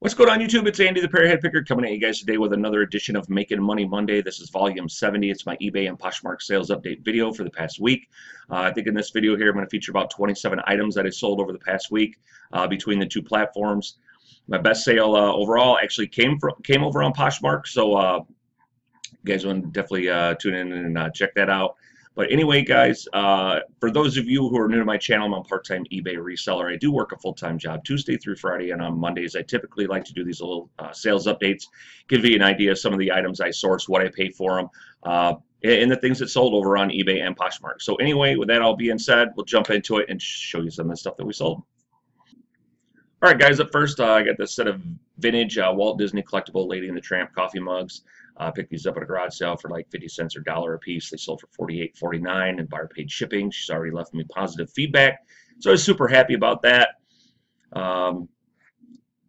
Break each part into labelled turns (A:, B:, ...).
A: What's going on YouTube? It's Andy the Parrot Picker coming at you guys today with another edition of Making Money Monday. This is volume 70. It's my eBay and Poshmark sales update video for the past week. I think in this video here I'm going to feature about 27 items that I sold over the past week between the two platforms. My best sale overall actually came over on Poshmark, so you guys want to definitely tune in and check that out. But anyway, guys, for those of you who are new to my channel, I'm a part-time eBay reseller. I do work a full-time job Tuesday through Friday, and on Mondays I typically like to do these little sales updates, give you an idea of some of the items I source, what I pay for them, and the things that sold over on eBay and Poshmark. So anyway, with that all being said, we'll jump into it and show you some of the stuff that we sold. All right, guys, up first, I got this set of vintage Walt Disney collectible Lady and the Tramp coffee mugs. Picked these up at a garage sale for like 50 cents or $1 a piece. They sold for $48.49, and buyer paid shipping. She's already left me positive feedback, so I was super happy about that. You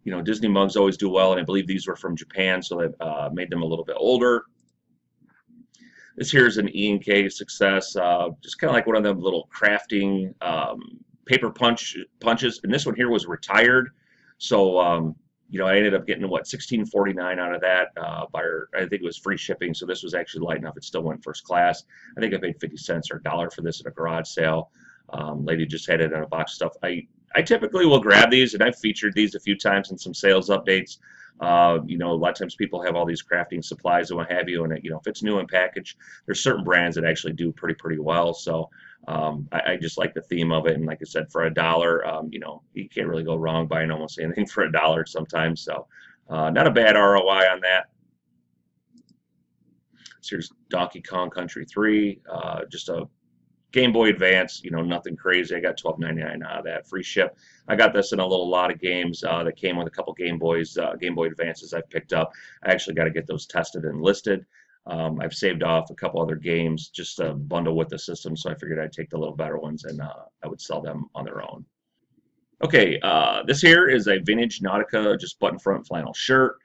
A: know, Disney mugs always do well, and I believe these were from Japan, so that made them a little bit older. This here is an E&K success, just kind of like one of them little crafting paper punches, and this one here was retired, so you know, I ended up getting what, $16.49 out of that. I think it was free shipping, so this was actually light enough. It still went first class. I think I paid 50 cents or $1 for this at a garage sale. Lady just had it in a box of stuff. I typically will grab these, and I've featured these a few times in some sales updates. You know, a lot of times people have all these crafting supplies and what have you, and you know, if it's new in package, there's certain brands that actually do pretty well. So I just like the theme of it, and like I said, for $1, you know, you can't really go wrong buying almost anything for $1 sometimes. So not a bad ROI on that. So here's Donkey Kong Country 3, just a Game Boy Advance, you know, nothing crazy. I got $12.99 out of that, free ship. I got this in a little lot of games that came with a couple Game Boy Advances I've picked up. I actually got to get those tested and listed. I've saved off a couple other games just to bundle with the system, so I figured I'd take the little better ones and I would sell them on their own. Okay, this here is a vintage Nautica, just button front flannel shirt.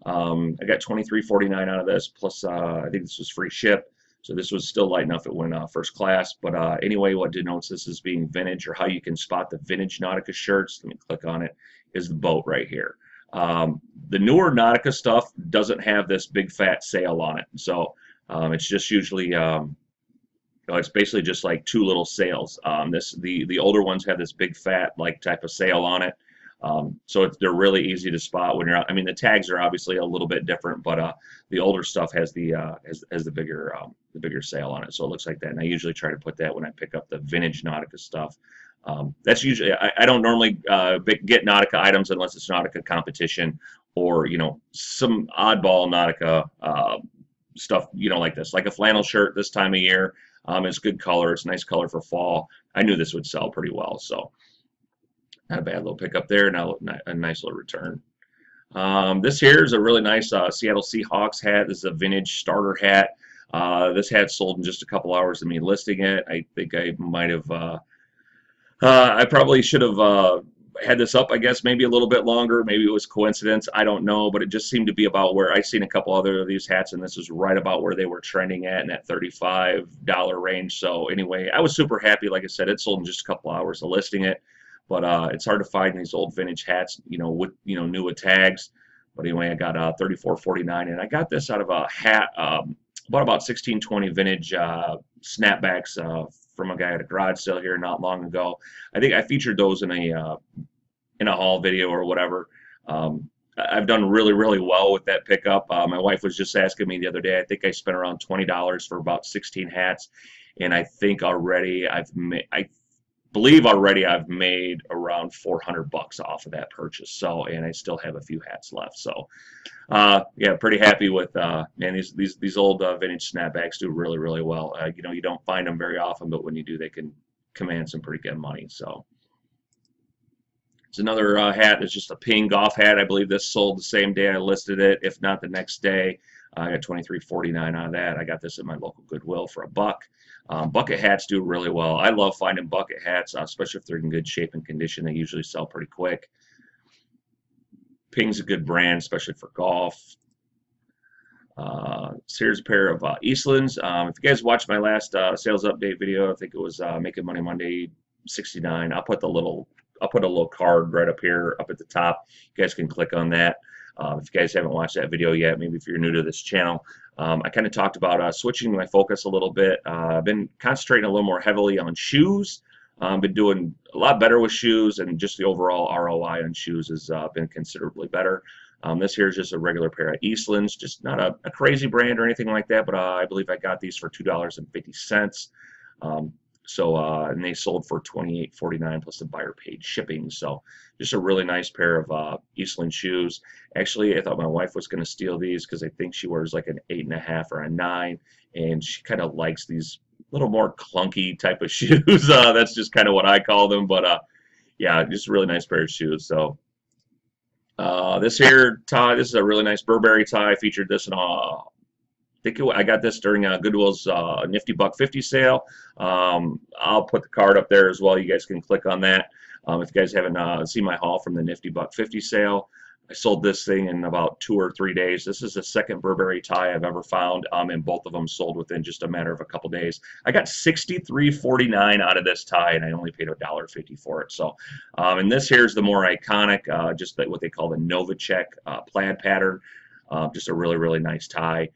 A: I got $23.49 out of this, plus I think this was free ship, so this was still light enough it went first class. But anyway, what denotes this as being vintage, or how you can spot the vintage Nautica shirts, let me click on it, is the boat right here. The newer Nautica stuff doesn't have this big fat sail on it, so it's just usually you know, it's basically just like two little sails. The older ones have this big fat like type of sail on it, so they're really easy to spot when you're out. I mean, the tags are obviously a little bit different, but the older stuff has the bigger sail on it, so it looks like that. And I usually try to put that when I pick up the vintage Nautica stuff. That's usually, I don't normally get Nautica items unless it's Nautica competition, or you know, some oddball Nautica stuff, you know, like this, like a flannel shirt this time of year. It's good color, it's a nice color for fall. I knew this would sell pretty well, so not a bad little pickup there. Now a nice little return. This here is a really nice Seattle Seahawks hat. This is a vintage starter hat. This hat sold in just a couple hours of me listing it. I think I might have I probably should have had this up, I guess, maybe a little bit longer. Maybe it was coincidence. I don't know, but it just seemed to be about where I seen a couple other of these hats, and this was right about where they were trending at, in that $35 range. So anyway, I was super happy. Like I said, it sold in just a couple hours of listing it, but it's hard to find these old vintage hats, you know, with new with tags. But anyway, I got $34.49, and I got this out of a hat, about 1620 vintage snapbacks from a guy at a garage sale here not long ago. I think I featured those in a haul video or whatever. I've done really well with that pickup. My wife was just asking me the other day. I think I spent around $20 for about 16 hats, and I think already I believe already I've made around $400 off of that purchase. So, and I still have a few hats left. So, yeah, pretty happy with man. These old vintage snapbacks do really well. You know, you don't find them very often, but when you do, they can command some pretty good money. So, it's another hat. It's just a ping golf hat. I believe this sold the same day I listed it, if not the next day. I got $23.49 out of that. I got this at my local Goodwill for $1. Bucket hats do really well. I love finding bucket hats, especially if they're in good shape and condition. They usually sell pretty quick. Ping's a good brand, especially for golf. So here's a pair of Eastlands. If you guys watched my last sales update video, I think it was Making Money Monday 69. I'll put the little I'll put a little card right up here, up at the top. You guys can click on that. If you guys haven't watched that video yet, maybe if you're new to this channel, I kind of talked about switching my focus a little bit. I've been concentrating a little more heavily on shoes. Been doing a lot better with shoes, and just the overall ROI on shoes has been considerably better. This here is just a regular pair of Eastlands, just not a crazy brand or anything like that, but I believe I got these for $2.50. And they sold for $28.49 plus the buyer paid shipping. So just a really nice pair of Eastland shoes. Actually, I thought my wife was going to steal these because I think she wears like an 8.5 or a 9, and she kind of likes these little more clunky type of shoes. That's just kind of what I call them. But yeah, just a really nice pair of shoes. So this here tie, this is a really nice Burberry tie. I featured this in I got this during Goodwill's Nifty Buck 50 sale. I'll put the card up there as well. You guys can click on that. If you guys haven't seen my haul from the Nifty Buck 50 sale, I sold this thing in about 2 or 3 days. This is the second Burberry tie I've ever found, and both of them sold within just a matter of a couple days. I got $63.49 out of this tie, and I only paid $1.50 for it. So, and this here is the more iconic, just what they call the Novacek plaid pattern. Just a really, really nice tie.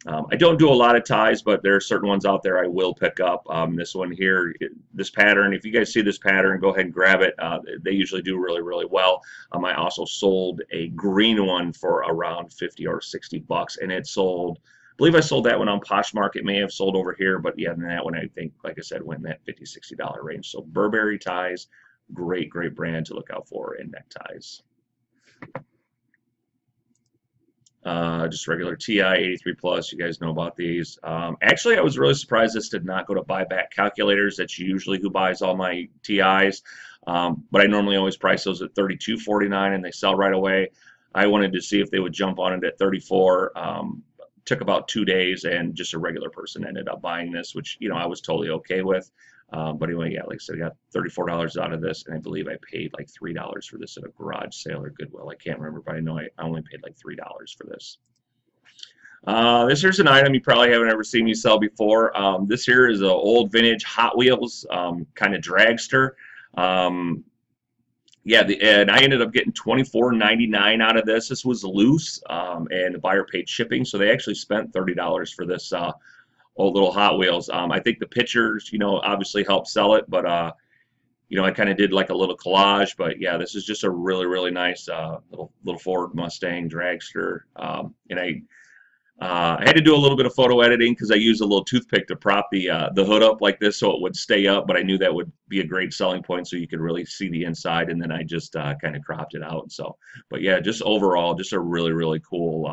A: I don't do a lot of ties, but there are certain ones out there I will pick up. This one here, this pattern, if you guys see this pattern, go ahead and grab it. They usually do really, really well. I also sold a green one for around 50 or 60 bucks, and it sold, I believe I sold that one on Poshmark. It may have sold over here, but yeah, that one I think, like I said, went in that $50, $60 range. So Burberry ties, great, great brand to look out for in neckties. Just regular TI 83 plus. You guys know about these. Actually, I was really surprised this did not go to buyback calculators. That's usually who buys all my TIs. But I normally always price those at $32.49, and they sell right away. I wanted to see if they would jump on it at $34. Took about 2 days, and just a regular person ended up buying this, which I was totally okay with. But anyway, yeah, like I said, I got $34 out of this, and I believe I paid like $3 for this at a garage sale or Goodwill. I can't remember, but I know I only paid like $3 for this. This here's an item you probably haven't ever seen me sell before. This here is an old vintage Hot Wheels kind of dragster. Yeah, and I ended up getting $24.99 out of this. This was loose, and the buyer paid shipping, so they actually spent $30 for this old little Hot Wheels. I think the pictures, obviously helped sell it, but I kind of did like a little collage. But yeah, this is just a really, really nice little Ford Mustang dragster, and I had to do a little bit of photo editing because I used a little toothpick to prop the hood up like this so it would stay up, but I knew that would be a great selling point so you could really see the inside, and then I just kind of cropped it out. So, but yeah, just overall, just a really, really cool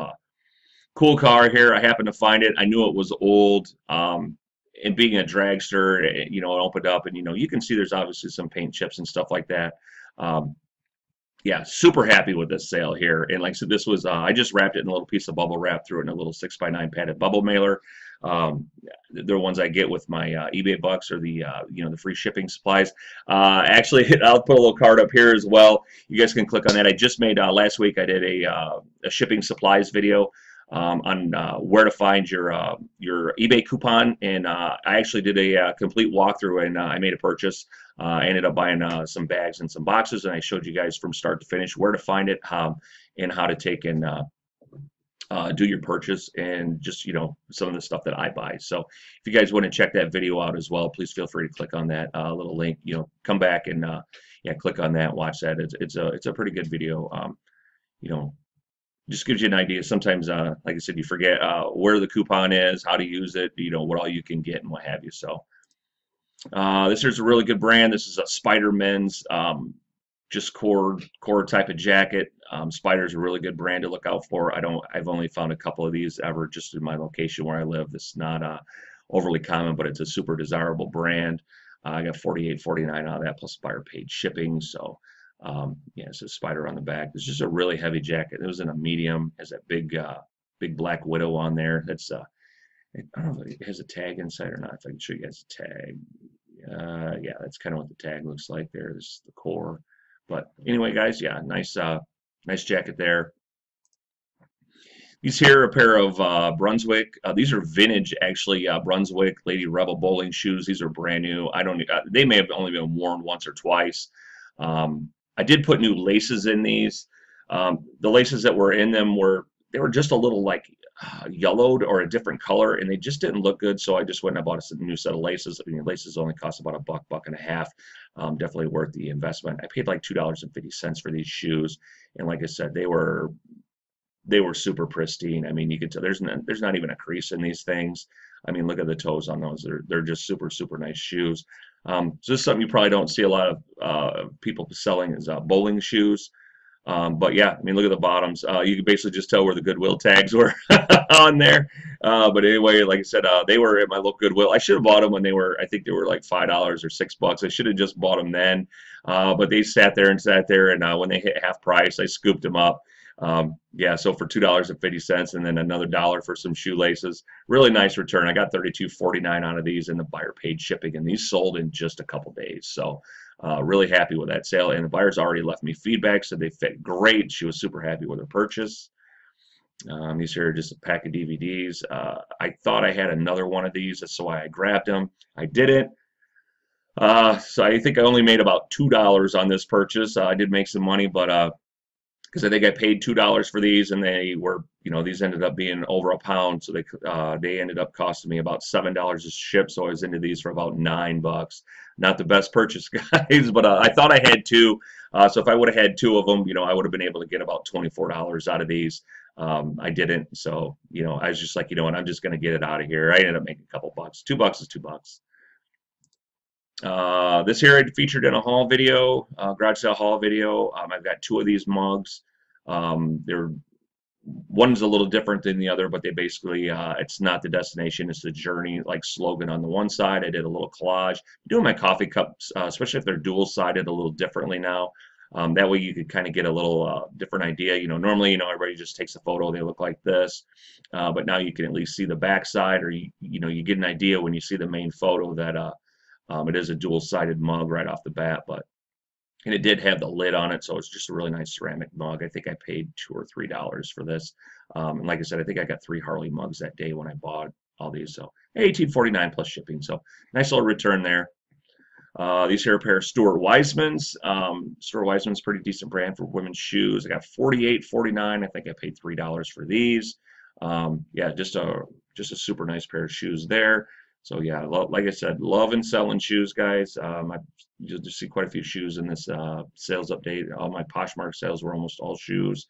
A: car here. I happened to find it. I knew it was old, and being a dragster, it opened up, and you can see there's obviously some paint chips and stuff like that. Yeah, super happy with this sale here. And like I said, this was I just wrapped it in a little piece of bubble wrap, threw it in a little 6x9 padded bubble mailer. They're ones I get with my eBay bucks, or the the free shipping supplies. Actually, I'll put a little card up here as well. You guys can click on that. I just made last week. I did a shipping supplies video on where to find your eBay coupon, and I actually did a complete walkthrough, and I made a purchase. I ended up buying some bags and some boxes, and I showed you guys from start to finish where to find it, and how to take and do your purchase, and just some of the stuff that I buy. So if you guys want to check that video out as well, please feel free to click on that little link. Come back and yeah, click on that, watch that. It's a pretty good video. Just gives you an idea. Sometimes, like I said, you forget where the coupon is, how to use it, what all you can get, and what have you. So this is a really good brand. This is a Spider men's just core type of jacket. Spider's a really good brand to look out for. I've only found a couple of these ever just in my location where I live. This is not overly common, but it's a super desirable brand. I got $48.49 out of that, plus buyer paid shipping. So yeah, it says Spider on the back. It's just a really heavy jacket. It was in a medium. Has that big black widow on there. That's I don't know if it has a tag inside or not. If I can show you guys a tag. Yeah, that's kind of what the tag looks like there. This is the core. But anyway, guys, yeah, nice jacket there. These here are a pair of Brunswick. These are vintage, actually, Brunswick Lady Rebel bowling shoes. These are brand new. They may have only been worn once or twice. I did put new laces in these. The laces that were in them they were just a little like yellowed or a different color, and they just didn't look good. So I just went and I bought a new set of laces. I mean, laces only cost about $1, $1.50. Definitely worth the investment. I paid like $2.50 for these shoes, and like I said, they were super pristine. I mean, you could tell there's not even a crease in these things. I mean, look at the toes on those. They're just super nice shoes. So this is something you probably don't see a lot of people selling is bowling shoes. But yeah, I mean, look at the bottoms. You can basically just tell where the Goodwill tags were on there. But anyway, like I said, they were at my local Goodwill. I should have bought them when I think they were like $5 or $6. I should have just bought them then. But they sat there, and when they hit half price, I scooped them up. Yeah, so for $2.50, and then another $1 for some shoelaces. Really nice return. I got $32.49 out of these, and the buyer paid shipping, and these sold in just a couple days. So really happy with that sale, and the buyer's already left me feedback, so they fit great. She was super happy with her purchase. These here are just a pack of DVDs. I thought I had another one of these, that's why I grabbed them. I didn't. So I think I only made about $2 on this purchase. I did make some money, but because I think I paid $2 for these, and they were, these ended up being over £1, so they ended up costing me about $7 to ship. So I was into these for about $9. Not the best purchase, guys, but I thought I had two. So if I would have had two of them, I would have been able to get about $24 out of these. I didn't, so I was just like, what, I'm just gonna get it out of here. I ended up making a couple bucks. $2 is $2. This here I featured in a haul video, garage sale haul video. I've got two of these mugs. One's a little different than the other, but they basically, it's not the destination, it's the journey, like slogan on the one side. I did a little collage. Doing my coffee cups, especially if they're dual-sided, a little differently now. That way you could kind of get a little different idea. Normally, everybody just takes a photo, they look like this. But now you can at least see the back side, or you get an idea when you see the main photo that it is a dual-sided mug right off the bat, and it did have the lid on it, so it's just a really nice ceramic mug. I think I paid $2 or $3 for this. And like I said, I think I got 3 Harley mugs that day when I bought all these. So $18.49 plus shipping. So nice little return there. These here are a pair of Stuart Weitzmans. Stuart Weitzman's a pretty decent brand for women's shoes. I got $48.49. I think I paid $3 for these. Yeah, just a super nice pair of shoes there. So yeah, like I said, loving selling shoes, guys. You'll just see quite a few shoes in this sales update. All my Poshmark sales were almost all shoes.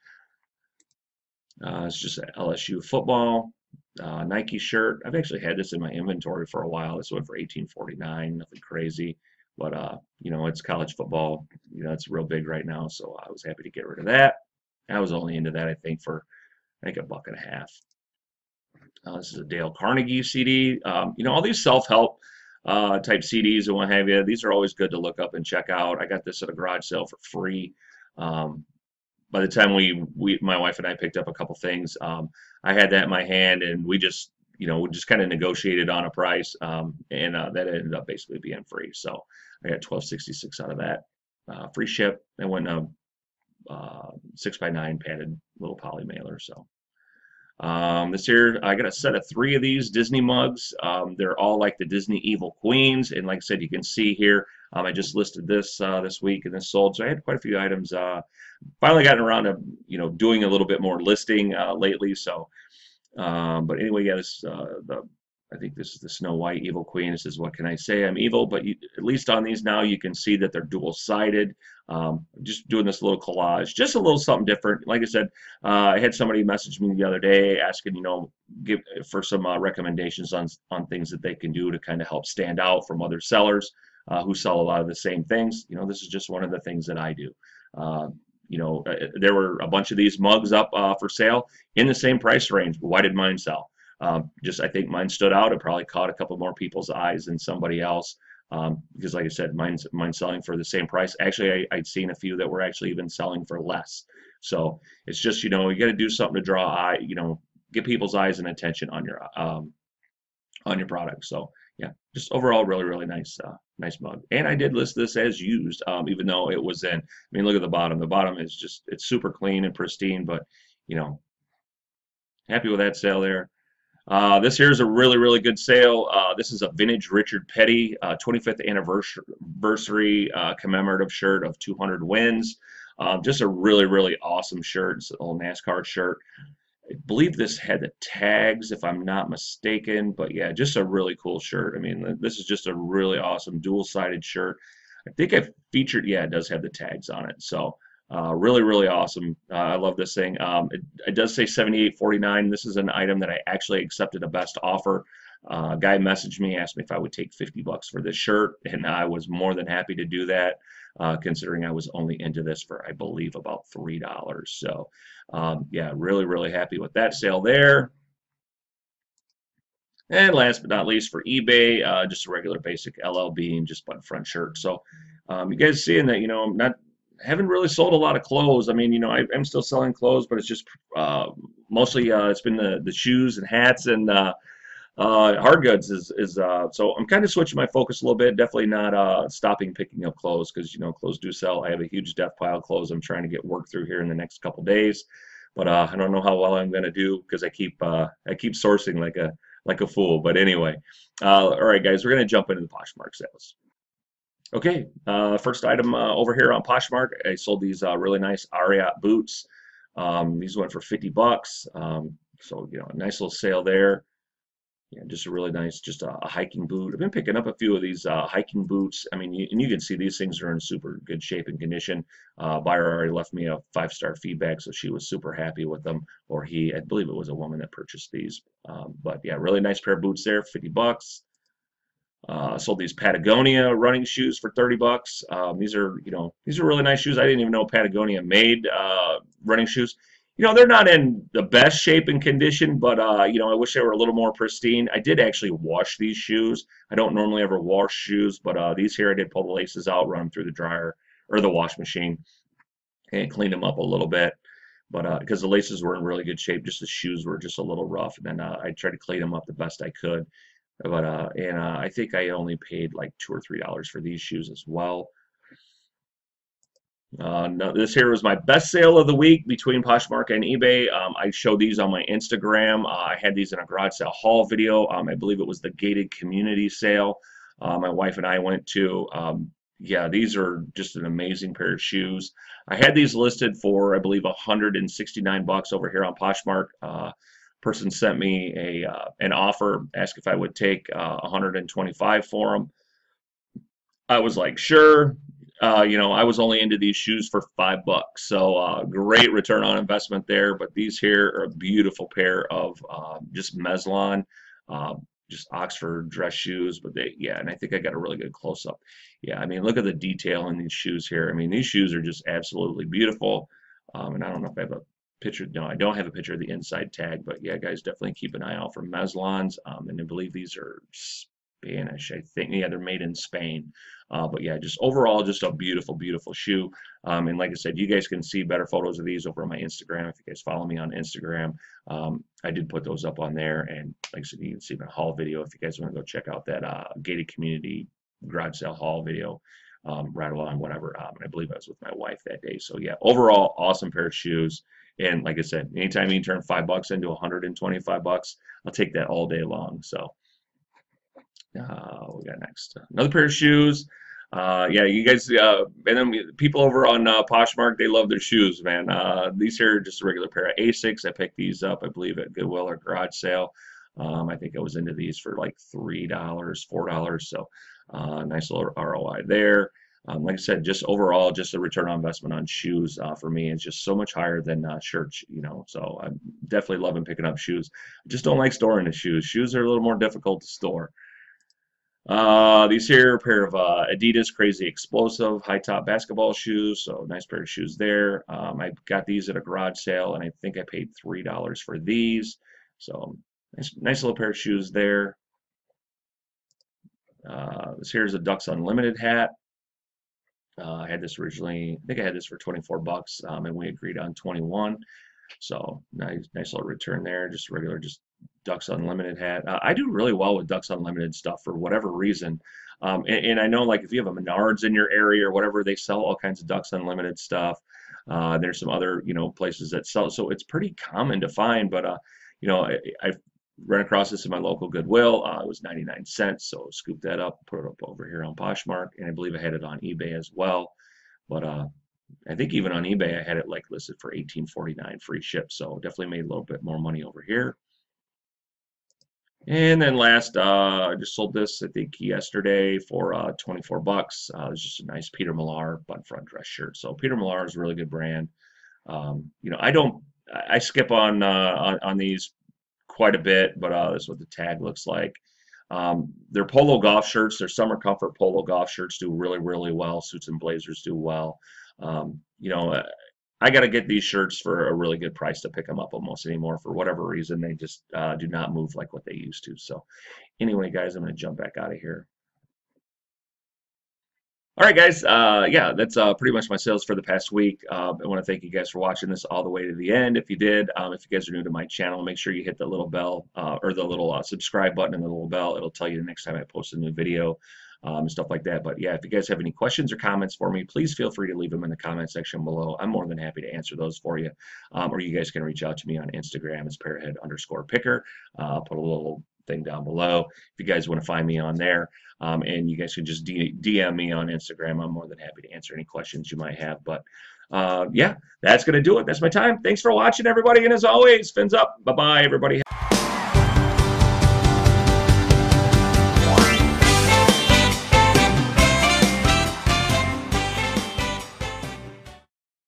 A: It's just LSU football, Nike shirt. I've actually had this in my inventory for a while. This went for $18.49, nothing crazy. But it's college football. It's real big right now, so I was happy to get rid of that. I was only into that, I think, for $1.50. This is a Dale Carnegie CD. All these self-help type CDs and what have you, these are always good to look up and check out. I got this at a garage sale for free. By the time my wife and I picked up a couple things, I had that in my hand, and we just kind of negotiated on a price, and that ended up basically being free. So I got $12.66 out of that. Free ship. I went 6x9 padded little poly mailer. So. This here, I got a set of 3 of these Disney mugs. They're all like the Disney Evil Queens, and like I said, you can see here, I just listed this this week, and this sold, so I had quite a few items. Finally gotten around to doing a little bit more listing lately. So, but anyway, yeah, I think this is the Snow White Evil Queen. This is What Can I Say? I'm Evil. But at least on these now, you can see that they're dual-sided. Just doing this little collage, just a little something different. Like I said, I had somebody message me the other day asking, give for some recommendations on things that they can do to kind of help stand out from other sellers who sell a lot of the same things. This is just one of the things that I do. There were a bunch of these mugs up for sale in the same price range. But why did mine sell? I think mine stood out. It probably caught a couple more people's eyes than somebody else. Because like I said, mine's selling for the same price. Actually, I'd seen a few that were actually even selling for less. So it's just, you got to do something to draw get people's eyes and attention on your product. So yeah, just overall really nice mug. And I did list this as used, even though it was in. I mean, look at the bottom. The bottom is just, it's super clean and pristine, but happy with that sale there. This here is a really, really good sale. This is a vintage Richard Petty 25th anniversary commemorative shirt of 200 wins. Just a really, really awesome shirt. It's an old NASCAR shirt. I believe this had the tags, if I'm not mistaken. But yeah, just a really cool shirt. I mean, this is just a really awesome dual-sided shirt. I think I featured, yeah, it does have the tags on it. So really, really awesome. I love this thing. It does say 78.49. This is an item that I actually accepted a best offer. Guy messaged me, asked me if I would take 50 bucks for this shirt, and I was more than happy to do that, considering I was only into this for, I believe, about $3. So, yeah, really, really happy with that sale there. And last but not least, for eBay, just a regular basic LL Bean, just button front shirt. So, you guys seeing that, I'm not haven't really sold a lot of clothes. I mean, I'm still selling clothes, but it's just mostly it's been the shoes and hats and hard goods is so I'm kind of switching my focus a little bit. Definitely not stopping picking up clothes because clothes do sell. I have a huge death pile of clothes I'm trying to get work through here in the next couple days, but I don't know how well I'm going to do because I keep sourcing like a fool. But anyway, all right, guys, we're going to jump into the Poshmark sales. Okay, first item over here on Poshmark, I sold these really nice Ariat boots. These went for 50 bucks. So, a nice little sale there. Yeah, just a really nice, just a hiking boot. I've been picking up a few of these hiking boots. I mean, and you can see these things are in super good shape and condition. Buyer already left me a 5-star feedback, so she was super happy with them. Or he, I believe it was a woman that purchased these. But yeah, really nice pair of boots there, 50 bucks. Sold these Patagonia running shoes for 30 bucks. These are really nice shoes. I didn't even know Patagonia made running shoes. They're not in the best shape and condition, but I wish they were a little more pristine. I did actually wash these shoes. I don't normally ever wash shoes, but these here I did pull the laces out, run them through the dryer or the wash machine, and clean them up a little bit. But because the laces were in really good shape, just the shoes were just a little rough, and then I tried to clean them up the best I could. But I think I only paid like $2 or $3 for these shoes as well. No, this here was my best sale of the week between Poshmark and eBay. I showed these on my Instagram. I had these in a garage sale haul video. I believe it was the gated community sale my wife and I went to. Yeah, these are just an amazing pair of shoes. I had these listed for, I believe, 169 bucks over here on Poshmark. Person sent me an offer, asked if I would take 125 for them. I was like, sure. I was only into these shoes for 5 bucks, so great return on investment there. But these here are a beautiful pair of just Meslon, just Oxford dress shoes. But and I think I got a really good close up. Yeah, I mean, look at the detail in these shoes here. I mean, these shoes are just absolutely beautiful. And I don't know if I have a picture. No, I don't have a picture of the inside tag, but yeah, guys, definitely keep an eye out for Meslons. And I believe these are Spanish, I think. Yeah, they're made in Spain. But yeah, just overall, just a beautiful, beautiful shoe. And like I said, you guys can see better photos of these over on my Instagram. If you guys follow me on Instagram, I did put those up on there. And like I said, you can see my haul video if you guys want to go check out that gated community garage sale haul video. Right along, whatever. And I believe I was with my wife that day. So yeah, overall, awesome pair of shoes. And like I said, anytime you can turn 5 bucks into 125 bucks, I'll take that all day long. So we got next another pair of shoes. Yeah, you guys, and then people over on Poshmark, they love their shoes, man. These here are just a regular pair of Asics. I picked these up, I believe, at Goodwill or garage sale. I think I was into these for like $3, $4. So nice little ROI there. Like I said, just overall, just the return on investment on shoes for me is just so much higher than shirts, So I'm definitely loving picking up shoes. I just don't like storing the shoes. Shoes are a little more difficult to store. These here are a pair of Adidas Crazy Explosive high top basketball shoes. So nice pair of shoes there. I got these at a garage sale, and I think I paid $3 for these. So nice little pair of shoes there. This here's a Ducks Unlimited hat. I had this originally, I think I had this for 24 bucks, and we agreed on 21. So nice little return there. Just regular, just Ducks Unlimited hat. I do really well with Ducks Unlimited stuff for whatever reason. And I know, like, if you have a Menards in your area or whatever, they sell all kinds of Ducks Unlimited stuff. There's some other, places that sell. So it's pretty common to find. But, I ran across this in my local Goodwill. It was 99 cents, so scooped that up, put it up over here on Poshmark, and I believe I had it on eBay as well. But I think even on eBay I had it like listed for $18.49 free ship, so definitely made a little bit more money over here. And then last, I just sold this I think yesterday for 24 bucks. It was just a nice Peter Millar button front dress shirt. So Peter Millar is a really good brand. You know, I skip on these quite a bit, but this is what the tag looks like. Their polo golf shirts, their summer comfort polo golf shirts do really well. Suits and blazers do well. You know, I got to get these shirts for a really good price to pick them up almost anymore. For whatever reason, they just do not move like what they used to. So anyway, guys, I'm going to jump back out of here. All right, guys. Yeah, that's pretty much my sales for the past week. I want to thank you guys for watching this all the way to the end. If you did, if you guys are new to my channel, make sure you hit the little bell or the little subscribe button and the little bell. It'll tell you the next time I post a new video and stuff like that. But yeah, if you guys have any questions or comments for me, please feel free to leave them in the comment section below. I'm more than happy to answer those for you. Or you guys can reach out to me on Instagram. It's parrothead_picker. I'll put a little thing down below if you guys want to find me on there. And you guys can just DM me on Instagram. I'm more than happy to answer any questions you might have. But yeah, that's going to do it. That's my time. Thanks for watching, everybody. And as always, fins up. Bye-bye, everybody.